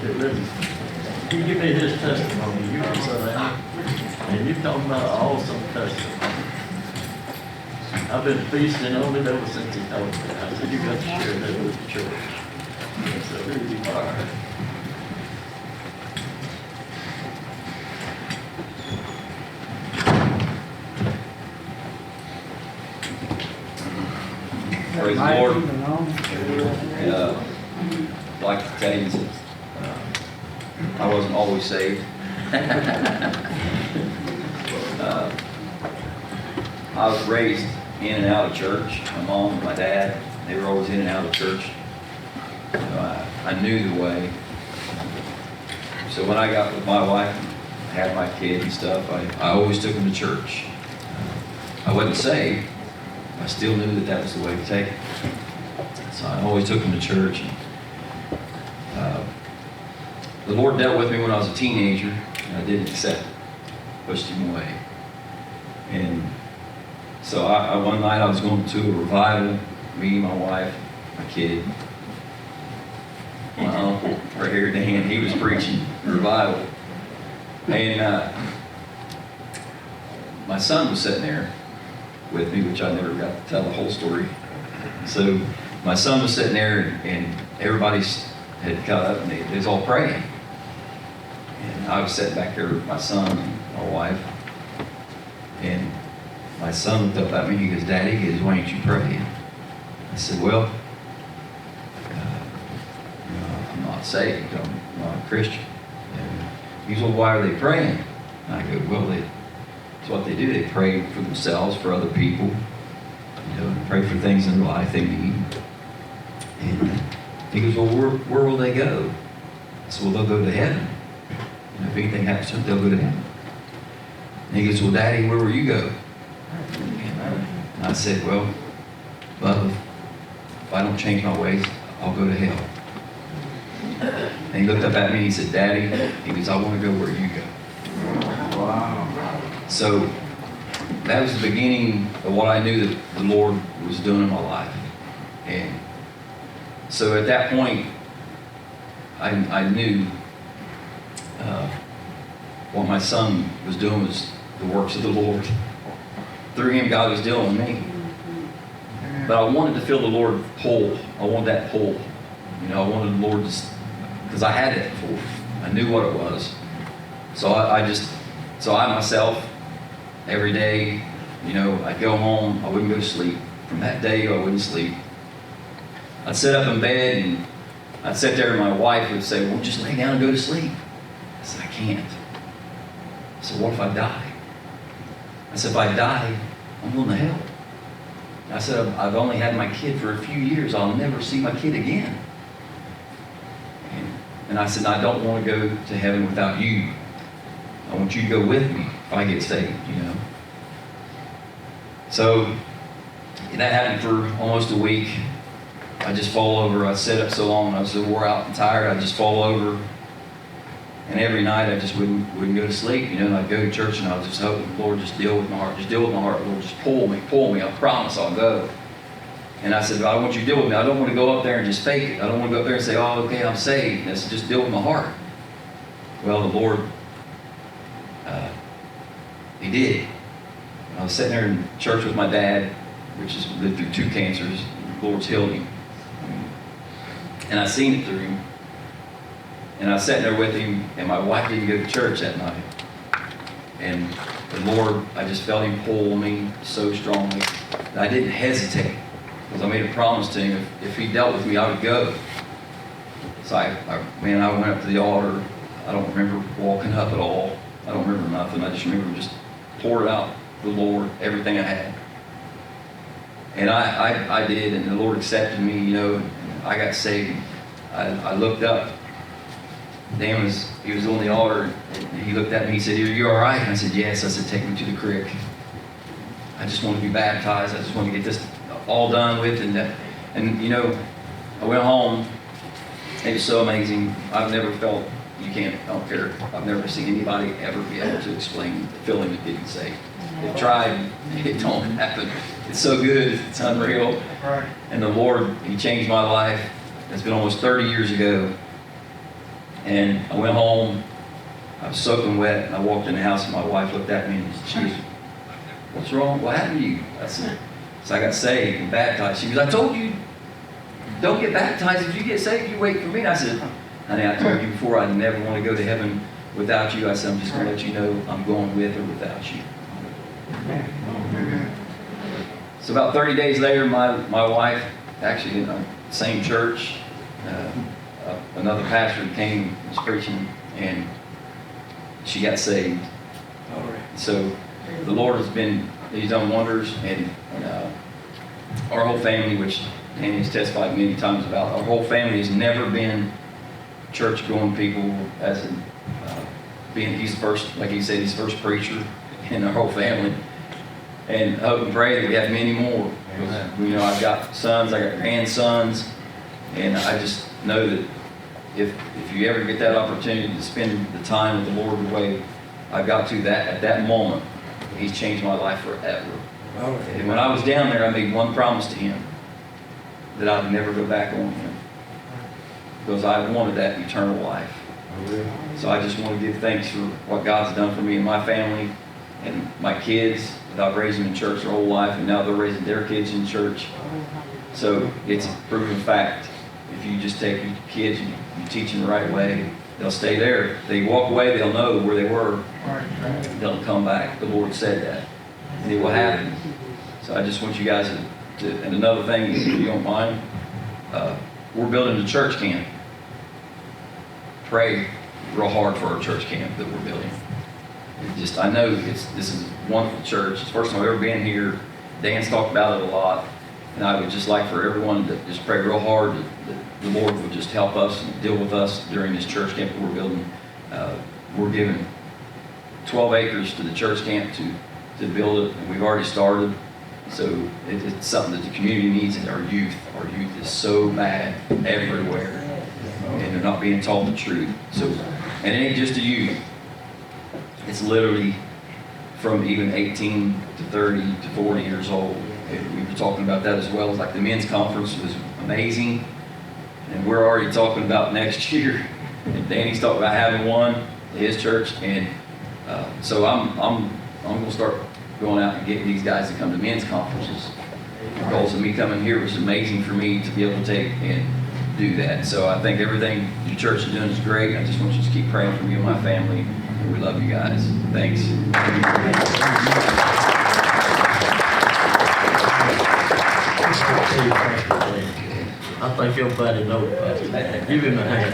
Listen, he give me his testimony, you can say that. And you talking about an awesome testimony. I've been feasting on it ever since he told me. I said, you got to share that with the church. I said, really, all right. Praise the Lord. I'd like to tell you that I wasn't always saved. I was raised in and out of church. My mom and my dad, they were always in and out of church. You know, I knew the way. So when I got with my wife and had my kid and stuff, I always took them to church. I wasn't saved. I still knew that that was the way to take it. So I always took them to church. And, the Lord dealt with me when I was a teenager, and I didn't accept it. Pushed him away. And so one night I was going to a revival, me, my wife, my kid. My uncle, right here, Dan, he was preaching revival. And my son was sitting there with me, which I never got to tell the whole story. So my son was sitting there, and everybody had got up, and they was all praying. And I was sitting back there with my son and my wife. And my son looked up at me, he goes, "Daddy," he goes, "why ain't you praying?" I said, "Well, I'm not saved, I'm not a Christian." And he goes, "Well, why are they praying?" And I go, "Well, it's what they do. They pray for themselves, for other people, pray for things in their life they need." And he goes, "Well, where will they go?" I said, "Well, they'll go to heaven. If anything happens to them, they'll go to heaven." And he goes, "Well, Daddy, where will you go?" And I said, "Well, Bubba, if I don't change my ways, I'll go to hell." And he looked up at me and he said, "Daddy," he goes, "I want to go where you go." Wow. So that was the beginning of what I knew that the Lord was doing in my life. And so at that point, I knew what my son was doing was the works of the Lord. Through him, God was dealing with me. But I wanted to feel the Lord pull. I wanted that pull. I wanted the Lord to, because I had it before. I knew what it was. So I myself, every day, I'd go home, I wouldn't go to sleep. From that day, I wouldn't sleep. I'd sit up in bed and I'd sit there and my wife would say, "Well, just lay down and go to sleep." I said, "I can't." I said, "What if I die?" I said, "If I die, I'm going to hell." I said, "I've only had my kid for a few years. I'll never see my kid again." And I said, "I don't want to go to heaven without you. I want you to go with me if I get saved, So that happened for almost a week. I just fall over. I sat up so long, I was so wore out and tired, I'd just fall over. And every night I just wouldn't go to sleep, and I'd go to church and I was just hoping, "Lord, just deal with my heart. Just deal with my heart. Lord, just pull me. I promise I'll go." And I said, "I want you to deal with me. I don't want to go up there and just fake it. I don't want to go up there and say, 'Oh, okay, I'm saved.' I said, just deal with my heart." Well, the Lord, He did. I was sitting there in church with my dad, which has lived through 2 cancers. The Lord's healed him. And I seen it through him. And I was sitting there with him, and my wife didn't go to church that night. And the Lord, I just felt him pull me so strongly that I didn't hesitate, because I made a promise to him, if he dealt with me, I would go. So I went up to the altar. I don't remember walking up at all. I don't remember nothing. I just remember just poured out the Lord everything I had. And I did, and the Lord accepted me, and I got saved. I looked up. Dan he was on the altar, and he looked at me, he said, "You all right?" And I said, "Yes." I said, "Take me to the creek. I just want to be baptized. I just want to get this all done with." And I went home. It was so amazing. I've never felt, I don't care. I've never seen anybody ever be able to explain the feeling of getting saved. They've tried, it don't happen. It's so good, it's unreal. And the Lord, He changed my life. It's been almost 30 years ago. And I went home, I was soaking wet, and I walked in the house, and my wife looked at me, and she was, "What's wrong? What happened to you?" I said, "So I got saved and baptized." She goes, "I told you, don't get baptized. If you get saved, you wait for me." And I said, "Honey, I told you before I'd never want to go to heaven without you." I said, "I'm just going to let you know I'm going with or without you." So about 30 days later, my wife, actually in the same church, another pastor came, was preaching, and she got saved. So the Lord He's done wonders, and our whole family, which Danny has testified many times about, our whole family has never been church-going people, as in he's first, like he said, he's the first preacher in our whole family. And I hope and pray that we have many more. I've got sons, I got grandsons, and I just know that if you ever get that opportunity to spend the time with the Lord the way I got to that at that moment, He's changed my life forever. And when I was down there, I made one promise to Him, that I'd never go back on Him, because I wanted that eternal life. So I just want to give thanks for what God's done for me and my family and my kids. I've raised them in church their whole life, and now they're raising their kids in church. So it's a proven fact. If you just take your kids and you teach them the right way, they'll stay there. If they walk away, they'll know where they were. They'll come back. The Lord said that, and it will happen. So I just want you guys to and another thing, if you don't mind, we're building a church camp. Pray real hard for our church camp that we're building. I know this is a wonderful church. It's the first time I've ever been here. Dan's talked about it a lot. And I would just like for everyone to just pray real hard that the Lord would just help us and deal with us during this church camp that we're building. We're giving 12 acres to the church camp to build it, and we've already started. So it's something that the community needs, and our youth. Our youth is so bad everywhere, and they're not being taught the truth. So, and it ain't just the youth. It's literally from even 18 to 30 to 40 years old. And we were talking about that as well. As like the men's conference was amazing, and we're already talking about next year. And Danny's talking about having one at his church, and so I'm going to start going out and getting these guys to come to men's conferences. Because of me coming here was amazing for me to be able to take and do that. So I think everything the church is doing is great. I just want you to keep praying for me and my family. We love you guys. Thanks. I think everybody knows. Give him a hand.